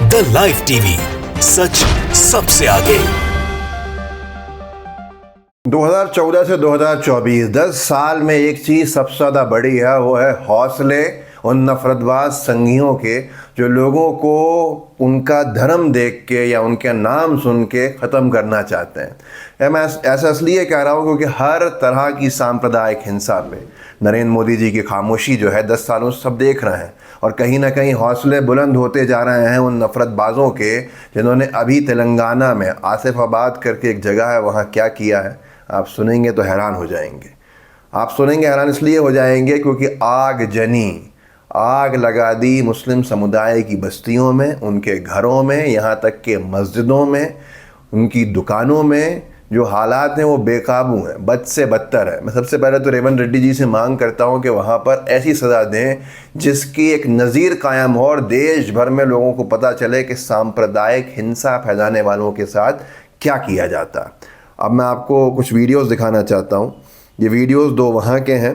The live TV, सच सबसे आगे। 2014 से 2024 10 साल में एक चीज़ सबसे ज़्यादा बड़ी है, वो है हौसले उन नफरतबाज संघियों के जो लोगों को उनका धर्म देख के या उनके नाम सुन के ख़त्म करना चाहते हैं। मैं ऐसा इसलिए कह रहा हूँ क्योंकि हर तरह की सांप्रदायिक हिंसा पे नरेंद्र मोदी जी की खामोशी जो है 10 सालों से सब देख रहे हैं, और कहीं ना कहीं हौसले बुलंद होते जा रहे हैं उन नफरतबाजों के जिन्होंने अभी तेलंगाना में आसिफाबाद करके एक जगह है, वहाँ क्या किया है आप सुनेंगे तो हैरान हो जाएंगे। आप सुनेंगे हैरान इसलिए हो जाएंगे क्योंकि आग लगा दी मुस्लिम समुदाय की बस्तियों में, उनके घरों में, यहाँ तक के मस्जिदों में, उनकी दुकानों में। जो हालात हैं वो बेकाबू हैं, बद से बदतर है। मैं सबसे पहले तो रेवंत रेड्डी जी से मांग करता हूँ कि वहाँ पर ऐसी सज़ा दें जिसकी एक नज़ीर कायम हो और देश भर में लोगों को पता चले कि सांप्रदायिक हिंसा फैलाने वालों के साथ क्या किया जाता है। अब मैं आपको कुछ वीडियोस दिखाना चाहता हूँ। ये वीडियोस दो वहाँ के हैं,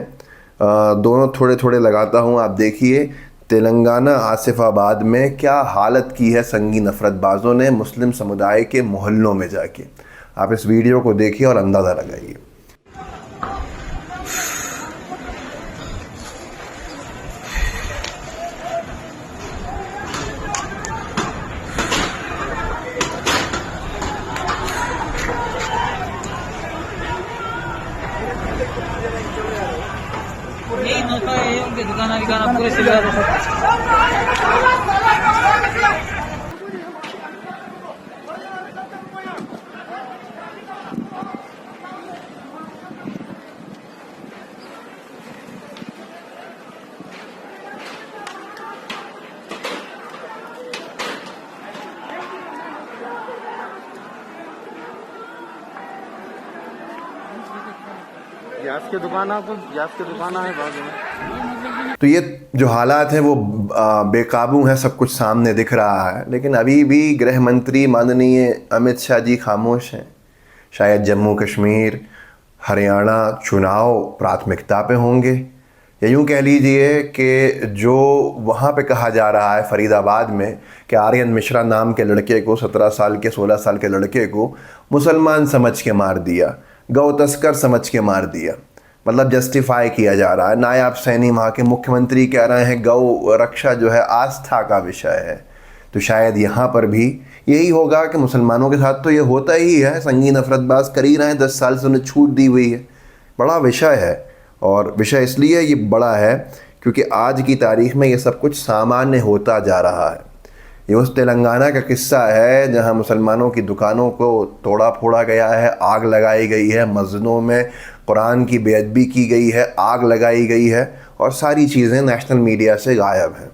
दोनों थोड़े थोड़े लगाता हूँ। आप देखिए तेलंगाना आसिफाबाद में क्या हालत की है संगी नफरतबाजों ने मुस्लिम समुदाय के मोहल्लों में जाके। आप इस वीडियो को देखिए और अंदाज़ा लगाइए। यही नौका है उनके दुकाना पूरे सिलवा गैस की दुकान है बाजू में। तो ये जो हालात हैं वो बेकाबू हैं, सब कुछ सामने दिख रहा है, लेकिन अभी भी गृह मंत्री माननीय अमित शाह जी खामोश हैं। शायद जम्मू कश्मीर हरियाणा चुनाव प्राथमिकता पे होंगे, या यूँ कह लीजिए कि जो वहाँ पे कहा जा रहा है फरीदाबाद में कि आर्यन मिश्रा नाम के लड़के को 17 साल के 16 साल के लड़के को मुसलमान समझ के मार दिया, गौ तस्कर समझ के मार दिया, मतलब जस्टिफाई किया जा रहा है। नायब सैनी वहाँ के मुख्यमंत्री कह रहे हैं गौ रक्षा जो है आस्था का विषय है। तो शायद यहाँ पर भी यही होगा कि मुसलमानों के साथ तो ये होता ही है, संगी नफरतबाज कर ही रहे हैं, 10 साल से उन्हें छूट दी हुई है। बड़ा विषय है, और विषय इसलिए ये बड़ा है क्योंकि आज की तारीख में ये सब कुछ सामान्य होता जा रहा है। ये उस तेलंगाना का किस्सा है जहां मुसलमानों की दुकानों को तोड़ा फोड़ा गया है, आग लगाई गई है, मस्जिदों में कुरान की बेअदबी की गई है, आग लगाई गई है, और सारी चीज़ें नेशनल मीडिया से गायब हैं।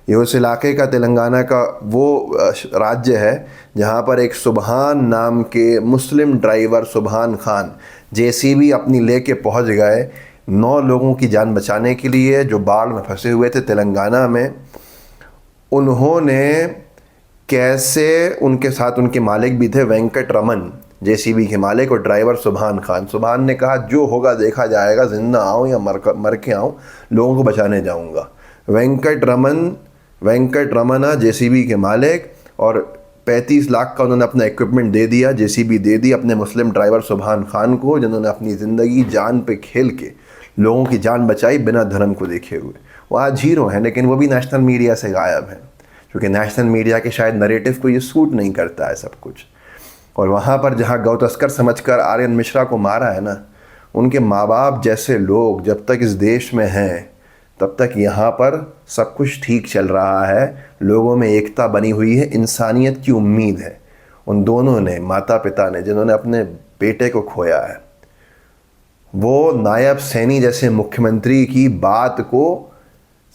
ये उस इलाके का तेलंगाना का वो राज्य है जहां पर एक सुबहान नाम के मुस्लिम ड्राइवर सुबहान खान जेसीबी अपनी लेके पहुंच गए 9 लोगों की जान बचाने के लिए जो बाढ़ में फंसे हुए थे तेलंगाना में। उन्होंने कैसे, उनके साथ उनके मालिक भी थे वेंकट रमन, जेसीबी के मालिक, और ड्राइवर सुबहान खान। सुबहान ने कहा जो होगा देखा जाएगा, जिंदा आऊँ या मर के आऊँ, लोगों को बचाने जाऊँगा। वेंकट रमना जेसीबी के मालिक, और 35 लाख का उन्होंने अपना इक्विपमेंट दे दिया, जेसीबी दे दी अपने मुस्लिम ड्राइवर सुबहान खान को, जिन्होंने अपनी ज़िंदगी जान पे खेल के लोगों की जान बचाई बिना धर्म को देखे हुए। वो आज हीरो हैं, लेकिन वो भी नेशनल मीडिया से गायब हैं क्योंकि नेशनल मीडिया के शायद नरेटिव को ये सूट नहीं करता है सब कुछ। और वहाँ पर जहाँ गौ तस्कर समझकर आर्यन मिश्रा को मारा है ना, उनके माँ बाप जैसे लोग जब तक इस देश में हैं तब तक यहाँ पर सब कुछ ठीक चल रहा है, लोगों में एकता बनी हुई है, इंसानियत की उम्मीद है। उन दोनों ने, माता पिता ने, जिन्होंने अपने बेटे को खोया है, वो नायब सैनी जैसे मुख्यमंत्री की बात को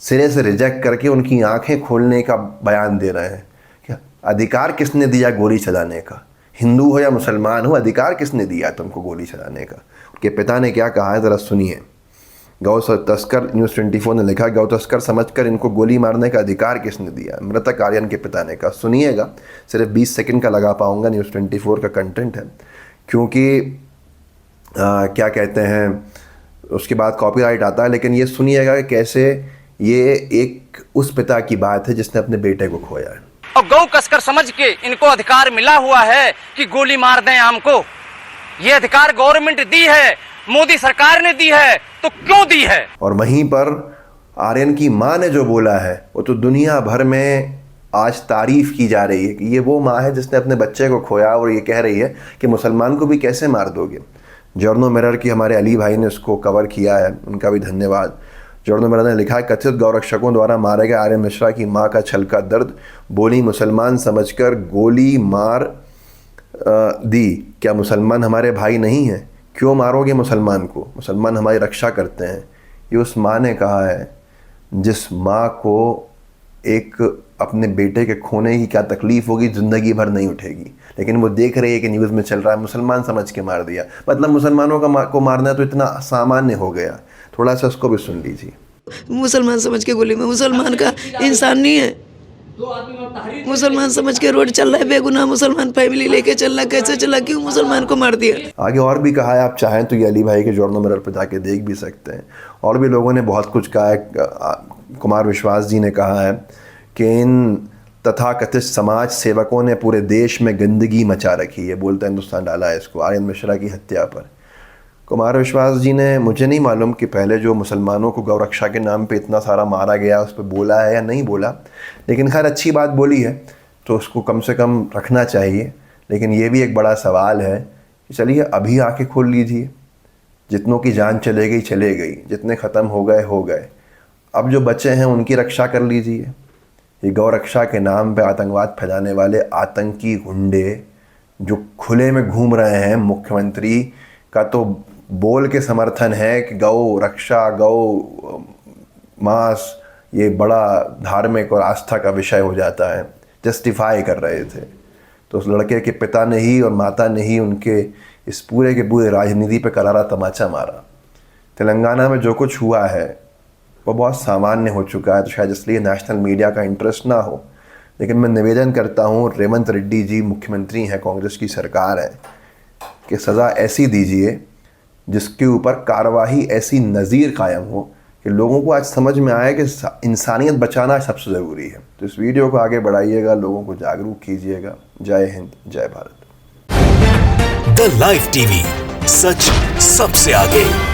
सिरे से रिजेक्ट करके उनकी आंखें खोलने का बयान दे रहे हैं। क्या अधिकार किसने दिया गोली चलाने का? हिंदू हो या मुसलमान हो, अधिकार किसने दिया तुमको गोली चलाने का? उनके पिता ने क्या कहा है ज़रा सुनिए। गौ तस्कर, न्यूज़ 24 ने लिखा, गौ तस्कर समझकर इनको गोली मारने का अधिकार किसने दिया? मृतक आर्यन के पिता ने कहा। सुनिएगा, सिर्फ 20 सेकंड का लगा पाऊंगा, न्यूज़ 24 का कंटेंट है, क्योंकि क्या कहते हैं उसके बाद कॉपीराइट आता है। लेकिन ये सुनिएगा कि कैसे ये एक उस पिता की बात है जिसने अपने बेटे को खोया है। और गौ कसकर समझ के इनको अधिकार मिला हुआ है कि गोली मार दें आम को। ये अधिकार गवर्नमेंट दी है, मोदी सरकार ने दी है, तो क्यों दी है? और वहीं पर आर्यन की माँ ने जो बोला है वो तो दुनिया भर में आज तारीफ की जा रही है कि ये वो माँ है जिसने अपने बच्चे को खोया और ये कह रही है कि मुसलमान को भी कैसे मार दोगे। जर्नो मिरर की हमारे अली भाई ने इसको कवर किया है, उनका भी धन्यवाद। जर्नो मिरर ने लिखा है, कथित गौरक्षकों द्वारा मारे गए आर्यन मिश्रा की माँ का छलका दर्द, बोली मुसलमान समझकर गोली मार दी। क्या मुसलमान हमारे भाई नहीं हैं? क्यों मारोगे मुसलमान को? मुसलमान हमारी रक्षा करते हैं। ये उस माँ ने कहा है जिस माँ को एक अपने बेटे के खोने की क्या तकलीफ होगी ज़िंदगी भर नहीं उठेगी, लेकिन वो देख रही है कि न्यूज़ में चल रहा है मुसलमान समझ के मार दिया। मतलब मुसलमानों को मारना तो इतना सामान्य हो गया। थोड़ा सा उसको भी सुन लीजिए। मुसलमान समझ के गोली में, मुसलमान का इंसान नहीं है। मुसलमान समझ के रोड चल रहा है, बेगुनाह मुसलमान फैमिली लेके चल रहा, कैसे चला, क्यों मुसलमान को मार दिया? आगे और भी कहा है, आप चाहें तो ये अली भाई के जर्नो मिरर पर जाके देख भी सकते हैं। और भी लोगों ने बहुत कुछ कहा है। कुमार विश्वास जी ने कहा है कि इन तथाकथित समाज सेवकों ने पूरे देश में गंदगी मचा रखी है, बोलता हिंदुस्तान डाला है इसको आर्यन मिश्रा की हत्या पर। कुमार विश्वास जी ने, मुझे नहीं मालूम कि पहले जो मुसलमानों को गौरक्षा के नाम पे इतना सारा मारा गया उस पर बोला है या नहीं बोला, लेकिन खैर अच्छी बात बोली है तो उसको कम से कम रखना चाहिए। लेकिन ये भी एक बड़ा सवाल है कि चलिए अभी आके खोल लीजिए, जितनों की जान चले गई चले गई, जितने ख़त्म हो गए हो गए, अब जो बचे हैं उनकी रक्षा कर लीजिए। ये गौरक्षा के नाम पे आतंकवाद फैलाने वाले आतंकी गुंडे जो खुले में घूम रहे हैं, मुख्यमंत्री का तो बोल के समर्थन है कि गौ रक्षा, गौ मास ये बड़ा धार्मिक और आस्था का विषय हो जाता है, जस्टिफाई कर रहे थे। तो उस लड़के के पिता ने ही और माता ने ही उनके इस पूरे के पूरे राजनीति पे करारा तमाचा मारा। तेलंगाना में जो कुछ हुआ है वो बहुत सामान्य हो चुका है, तो शायद इसलिए नेशनल मीडिया का इंटरेस्ट ना हो। लेकिन मैं निवेदन करता हूँ, रेवंत रेड्डी जी मुख्यमंत्री हैं, कांग्रेस की सरकार है, कि सज़ा ऐसी दीजिए जिसके ऊपर कार्रवाई ऐसी नज़ीर कायम हो कि लोगों को आज समझ में आए कि इंसानियत बचाना सबसे ज़रूरी है। तो इस वीडियो को आगे बढ़ाइएगा, लोगों को जागरूक कीजिएगा। जय हिंद, जय भारत। द लाइव टीवी, सच सबसे आगे।